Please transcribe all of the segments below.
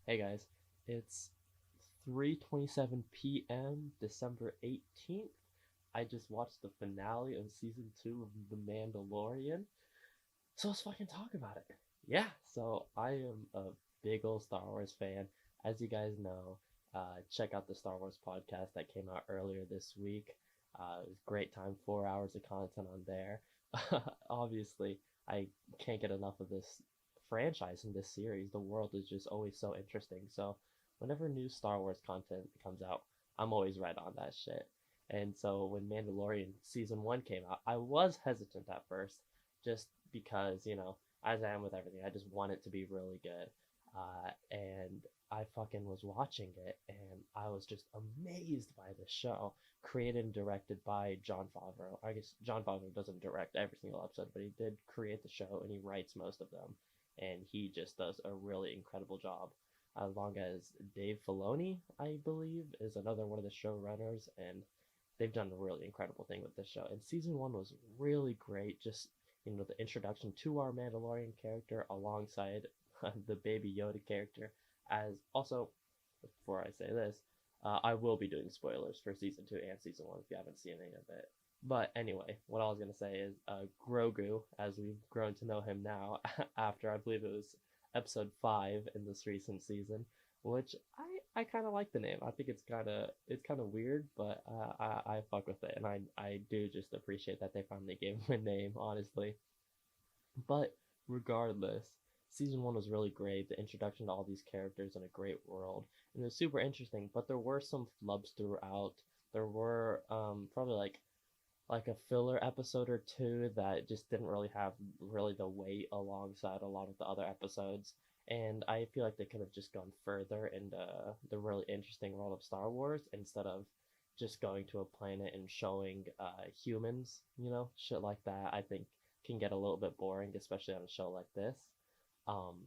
Hey guys, it's 3:27 p.m. December 18th. I just watched the finale of season 2 of The Mandalorian. So let's fucking talk about it. Yeah, so I am a big old Star Wars fan. As you guys know, check out the Star Wars podcast that came out earlier this week. It was a great time, 4 hours of content on there. Obviously, I can't get enough of this franchise and this series. The world is just always so interesting. So whenever new Star Wars content comes out, I'm always right on that shit. And so when Mandalorian season 1 came out, I was hesitant at first just because, as I am with everything, I just want it to be really good. And I fucking was watching it and I was just amazed by the show. Created and directed by Jon Favreau. I guess Jon Favreau doesn't direct every single episode, but he did create the show and he writes most of them. And he just does a really incredible job. As long as Dave Filoni, I believe, is another one of the showrunners, and they've done a really incredible thing with this show. And season 1 was really great. Just the introduction to our Mandalorian character alongside the Baby Yoda character. As also, before I say this, I will be doing spoilers for season 2 and season 1 if you haven't seen any of it. But anyway, what I was gonna say is Grogu, as we've grown to know him now, after I believe it was episode 5 in this recent season, which I kind of like the name. I think it's kind of weird, but I fuck with it, and I do just appreciate that they finally gave him a name, honestly. But regardless, season 1 was really great. The introduction to all these characters in a great world, and it was super interesting. But there were some flubs throughout. There were probably like a filler episode or two that just didn't really have really the weight alongside a lot of the other episodes. And I feel like they could have just gone further into the really interesting world of Star Wars instead of just going to a planet and showing humans, shit like that. I think can get a little bit boring, especially on a show like this. Um,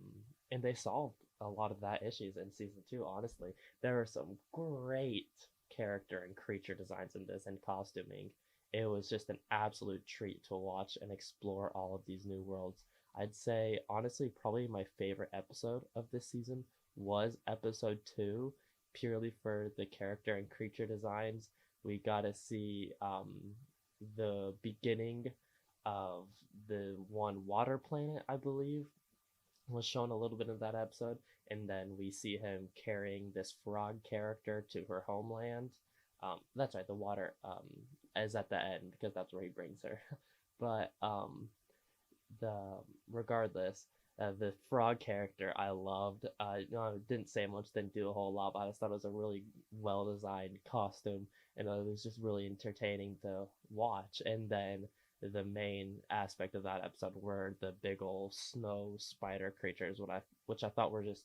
and they solved a lot of that issues in season 2. Honestly, there are some great character and creature designs in this and costuming. It was just an absolute treat to watch and explore all of these new worlds. I'd say, honestly, probably my favorite episode of this season was episode 2, purely for the character and creature designs. We got to see the beginning of the one water planet, I believe, was shown a little bit of that episode, and then we see him carrying this frog character to her homeland. That's right, the water is at the end because that's where he brings her. But the regardless, the frog character I loved. Didn't say much, didn't do a whole lot, but I just thought it was a really well designed costume, and it was just really entertaining to watch. And then the main aspect of that episode were the big old snow spider creatures, which I thought were just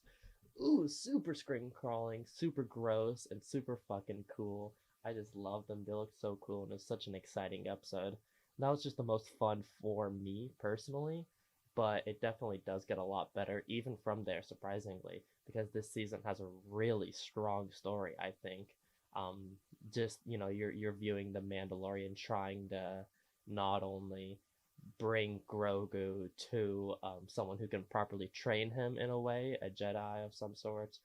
super screen crawling, super gross, and super fucking cool. I just love them. They look so cool, and it's such an exciting episode. That was just the most fun for me personally, but it definitely does get a lot better even from there, surprisingly, because this season has a really strong story, I think. Um, just you're viewing the Mandalorian trying to not only bring Grogu to someone who can properly train him in a way, a Jedi of some sort,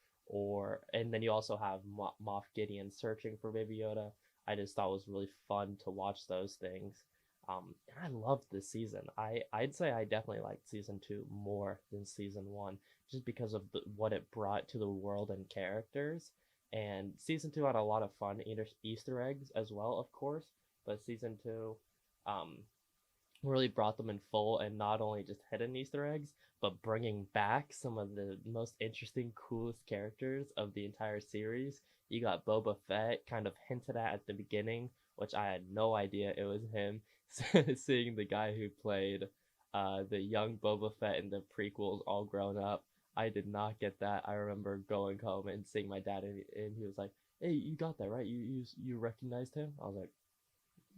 and then you also have Moff Gideon searching for Baby Yoda. I just thought it was really fun to watch those things. I loved this season. I'd say I definitely liked season 2 more than season 1, just because of what it brought to the world and characters. And season 2 had a lot of fun Easter eggs as well, of course, but season 2 um, really brought them in full, and not only just hidden Easter eggs, but bringing back some of the most interesting, coolest characters of the entire series. You got Boba Fett kind of hinted at the beginning, which I had no idea it was him. Seeing the guy who played the young Boba Fett in the prequels all grown up, I did not get that. I remember going home and seeing my dad, and he was like, "Hey, you got that right? You recognized him?" I was like,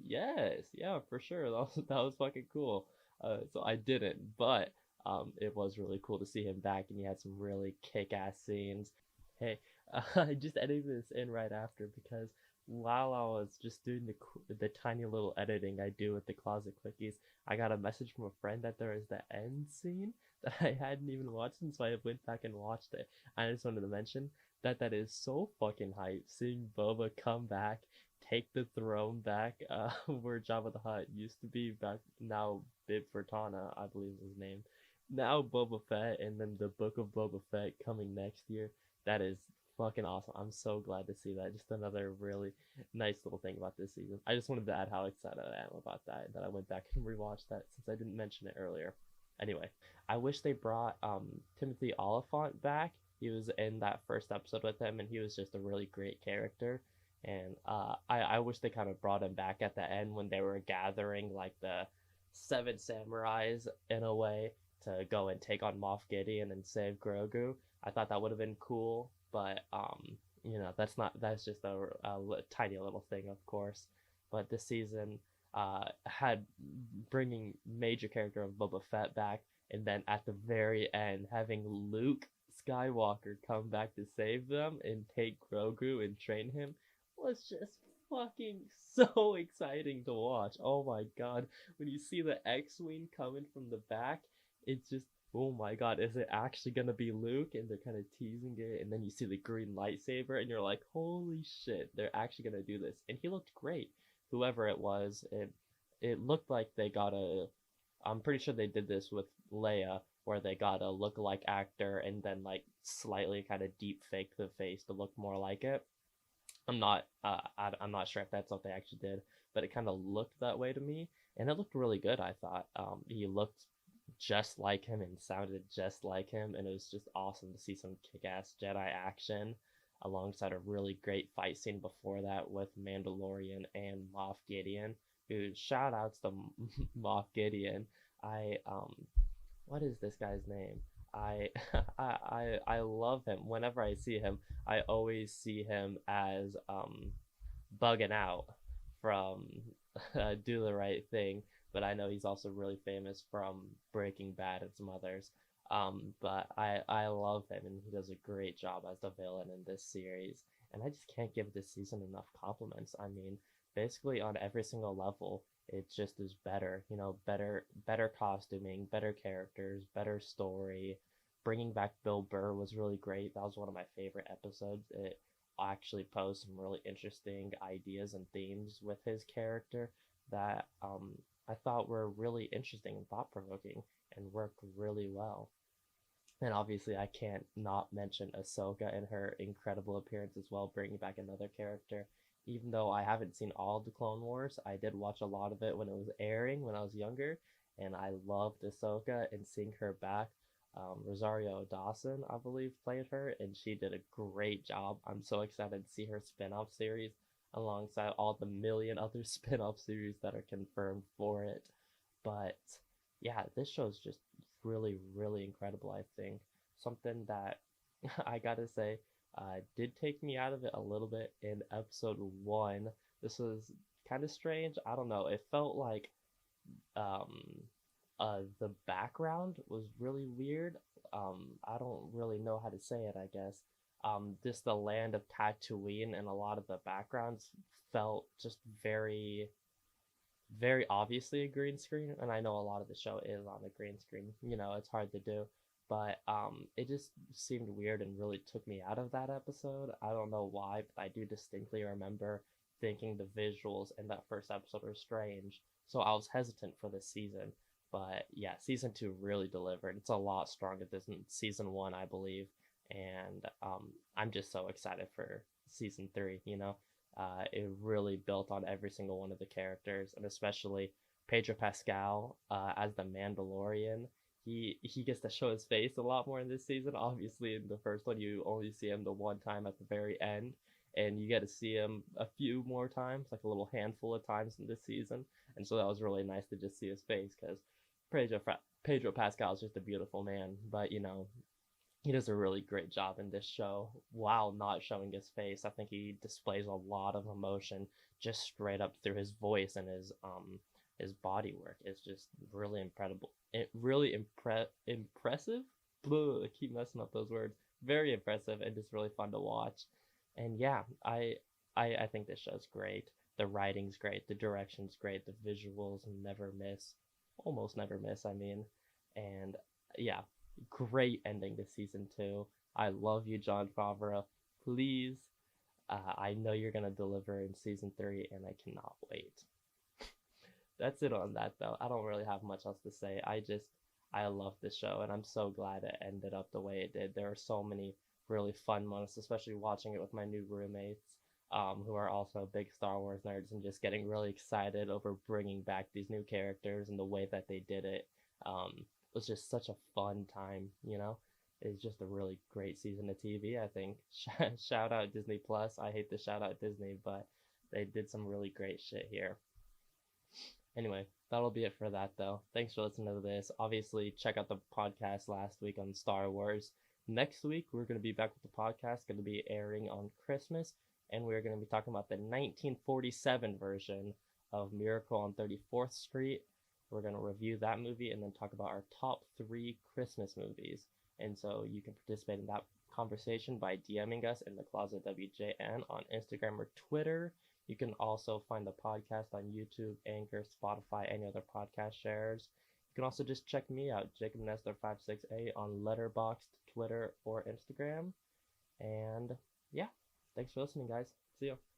yes, yeah, for sure. That was fucking cool. So I didn't, but it was really cool to see him back, and he had some really kick-ass scenes. Hey, I just edited this in right after because while I was just doing the tiny little editing I do with the closet quickies, I got a message from a friend that there is the end scene that I hadn't even watched, and so I went back and watched it. I just wanted to mention that that is so fucking hype. Seeing Boba come back, take the throne back, where Jabba the Hutt used to be back now, Bib Fortuna, I believe is his name. Now Boba Fett, and then the Book of Boba Fett coming next year. That is fucking awesome. I'm so glad to see that. Just another really nice little thing about this season. I just wanted to add how excited I am about that I went back and rewatched that since I didn't mention it earlier. Anyway, I wish they brought Timothy Oliphant back. He was in that first episode with him, and he was just a really great character. And I wish they kind of brought him back at the end when they were gathering like the seven samurais in a way to go and take on Moff Gideon and save Grogu. I thought that would have been cool, but that's just a tiny little thing, of course. But this season had bringing major character of Boba Fett back, and then at the very end having Luke Skywalker come back to save them and take Grogu and train him was just fucking so exciting to watch. Oh my god, when you see the X-wing coming from the back, it's just, oh my god, is it actually gonna be Luke? And they're kind of teasing it, and then you see the green lightsaber, and you're like, holy shit, they're actually gonna do this. And he looked great. Whoever it was, it looked like they got a. I'm pretty sure they did this with Leia, where they got a look-alike actor and then like slightly kind of deep fake the face to look more like it. I'm not sure if that's what they actually did, but it kind of looked that way to me, and it looked really good. I thought he looked just like him and sounded just like him, and it was just awesome to see some kick-ass Jedi action alongside a really great fight scene before that with Mandalorian and Moff Gideon. Who shout outs to Moff Gideon. I what is this guy's name? I I love him. Whenever I see him, I always see him as bugging out from Do the Right Thing, but I know he's also really famous from Breaking Bad and some others. But I love him, and he does a great job as the villain in this series. And I just can't give this season enough compliments. I mean, basically on every single level, it just is better. You know, better costuming, better characters, better story. Bringing back Bill Burr was really great. That was one of my favorite episodes. It actually posed some really interesting ideas and themes with his character that I thought were really interesting and thought provoking and worked really well. And obviously, I can't not mention Ahsoka and her incredible appearance as well, bringing back another character. Even though I haven't seen all of the Clone Wars, I did watch a lot of it when it was airing when I was younger, and I loved Ahsoka, and seeing her back. Rosario Dawson, I believe, played her, and she did a great job. I'm so excited to see her spin-off series alongside all the million other spin-off series that are confirmed for it. But yeah, this show is just really, really incredible, I think. Something that I gotta say did take me out of it a little bit in episode one. This was kind of strange. I don't know. It felt like um, the background was really weird. I don't really know how to say it, I guess. Just the land of Tatooine and a lot of the backgrounds felt just very very obviously a green screen, and I know a lot of the show is on the green screen. You know, it's hard to do, but it just seemed weird and really took me out of that episode. I don't know why, but I do distinctly remember thinking the visuals in that first episode were strange, so I was hesitant for this season. But yeah, season two really delivered. It's a lot stronger than season one, I believe, and I'm just so excited for season three. You know, it really built on every single one of the characters, and especially Pedro Pascal as the Mandalorian. He gets to show his face a lot more in this season. Obviously, in the first one, you only see him the one time at the very end, and you get to see him a few more times, like a little handful of times in this season. And so that was really nice to just see his face because Pedro Pascal is just a beautiful man. But you know, he does a really great job in this show while not showing his face. I think he displays a lot of emotion just straight up through his voice, and his body work is just really incredible. It really impressive. Blah, I keep messing up those words. Very impressive and just really fun to watch. And yeah, I think this show's great. The writing's great, the direction's great, the visuals never miss, almost never miss. I mean, and Yeah, great ending to season 2. I love you, John Favreau. Please, I know you're gonna deliver in season 3, and I cannot wait. That's it on that though. I don't really have much else to say. I love the show, and I'm so glad it ended up the way it did. There are so many really fun moments, especially watching it with my new roommates, who are also big Star Wars nerds, and just getting really excited over bringing back these new characters and the way that they did it. Was just such a fun time, you know. It's just a really great season of TV, I think. Shout out Disney Plus. I hate to shout out Disney, but they did some really great shit here. Anyway, that'll be it for that, though. Thanks for listening to this. Obviously, check out the podcast last week on Star Wars. Next week, we're going to be back with the podcast, going to be airing on Christmas, and we're going to be talking about the 1947 version of Miracle on 34th Street. We're going to review that movie and then talk about our top 3 Christmas movies. And so you can participate in that conversation by DMing us in the Closet WJN on Instagram or Twitter. You can also find the podcast on YouTube, Anchor, Spotify, any other podcast shares. You can also just check me out, Jacob Nestor568 on Letterboxd, Twitter, or Instagram. And yeah, thanks for listening, guys. See you.